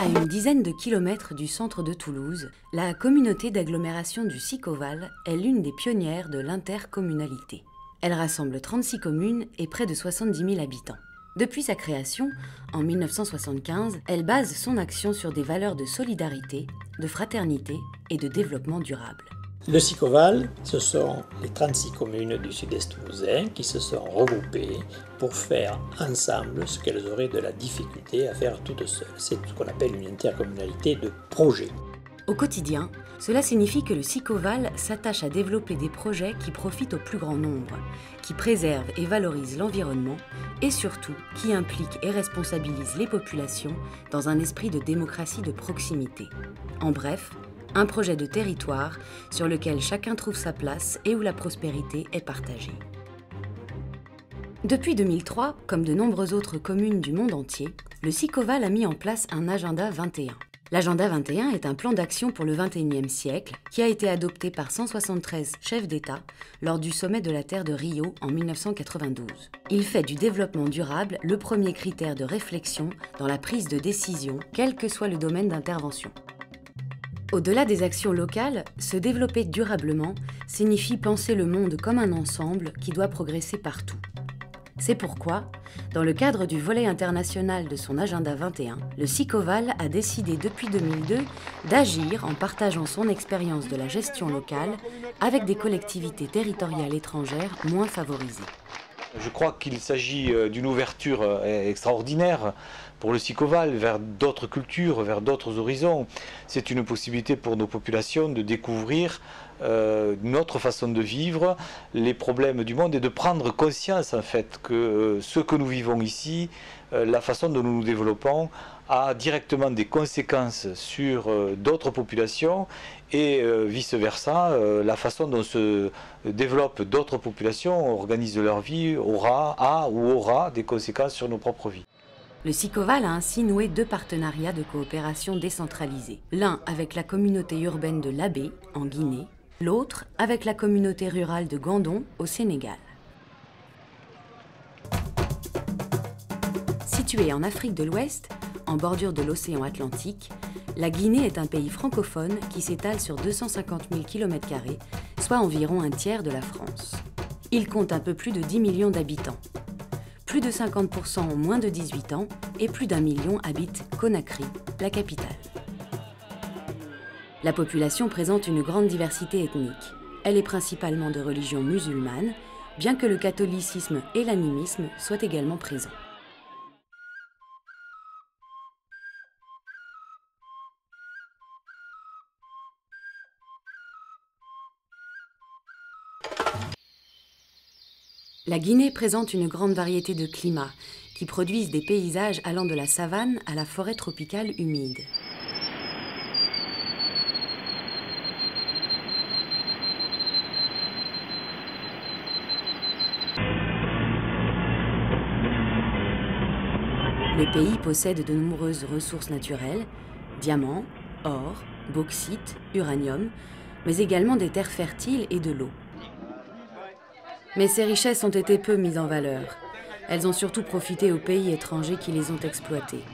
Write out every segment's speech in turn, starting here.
À une dizaine de kilomètres du centre de Toulouse, la communauté d'agglomération du Sicoval est l'une des pionnières de l'intercommunalité. Elle rassemble 36 communes et près de 70 000 habitants. Depuis sa création, en 1975, elle base son action sur des valeurs de solidarité, de fraternité et de développement durable. Le Sicoval, ce sont les 36 communes du sud-est toulousain qui se sont regroupées pour faire ensemble ce qu'elles auraient de la difficulté à faire toutes seules. C'est ce qu'on appelle une intercommunalité de projet. Au quotidien, cela signifie que le Sicoval s'attache à développer des projets qui profitent au plus grand nombre, qui préservent et valorisent l'environnement et surtout qui impliquent et responsabilisent les populations dans un esprit de démocratie de proximité. En bref, un projet de territoire sur lequel chacun trouve sa place et où la prospérité est partagée. Depuis 2003, comme de nombreuses autres communes du monde entier, le Sicoval a mis en place un agenda 21. L'agenda 21 est un plan d'action pour le XXIe siècle qui a été adopté par 173 chefs d'État lors du sommet de la Terre de Rio en 1992. Il fait du développement durable le premier critère de réflexion dans la prise de décision, quel que soit le domaine d'intervention. Au-delà des actions locales, se développer durablement signifie penser le monde comme un ensemble qui doit progresser partout. C'est pourquoi, dans le cadre du volet international de son agenda 21, le Sicoval a décidé depuis 2002 d'agir en partageant son expérience de la gestion locale avec des collectivités territoriales étrangères moins favorisées. Je crois qu'il s'agit d'une ouverture extraordinaire pour le Sicoval vers d'autres cultures, vers d'autres horizons. C'est une possibilité pour nos populations de découvrir notre façon de vivre, les problèmes du monde et de prendre conscience en fait que ce que nous vivons ici, la façon dont nous nous développons a directement des conséquences sur d'autres populations et vice-versa, la façon dont se développent d'autres populations, organisent leur vie, aura des conséquences sur nos propres vies. Le Sicoval a ainsi noué 2 partenariats de coopération décentralisés. L'un avec la communauté urbaine de Labé, en Guinée, l'autre avec la communauté rurale de Gandon, au Sénégal. Située en Afrique de l'Ouest, en bordure de l'océan Atlantique, la Guinée est un pays francophone qui s'étale sur 250 000 km², soit environ un tiers de la France. Il compte un peu plus de 10 millions d'habitants. Plus de 50% ont moins de 18 ans et plus d'1 million habitent Conakry, la capitale. La population présente une grande diversité ethnique. Elle est principalement de religion musulmane, bien que le catholicisme et l'animisme soient également présents. La Guinée présente une grande variété de climats qui produisent des paysages allant de la savane à la forêt tropicale humide. Le pays possède de nombreuses ressources naturelles, diamants, or, bauxite, uranium, mais également des terres fertiles et de l'eau. Mais ces richesses ont été peu mises en valeur. Elles ont surtout profité aux pays étrangers qui les ont exploitées.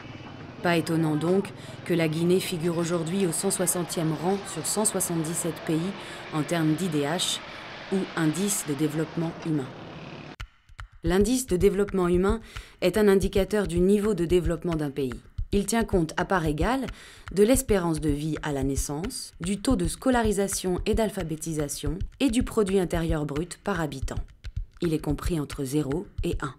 Pas étonnant donc que la Guinée figure aujourd'hui au 160e rang sur 177 pays en termes d'IDH ou indice de développement humain. L'indice de développement humain est un indicateur du niveau de développement d'un pays. Il tient compte à part égale de l'espérance de vie à la naissance, du taux de scolarisation et d'alphabétisation et du produit intérieur brut par habitant. Il est compris entre 0 et 1.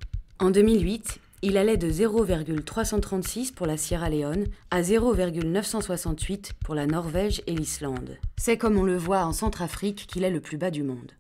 En 2008, il allait de 0,336 pour la Sierra Leone à 0,968 pour la Norvège et l'Islande. C'est comme on le voit en Centrafrique qu'il est le plus bas du monde.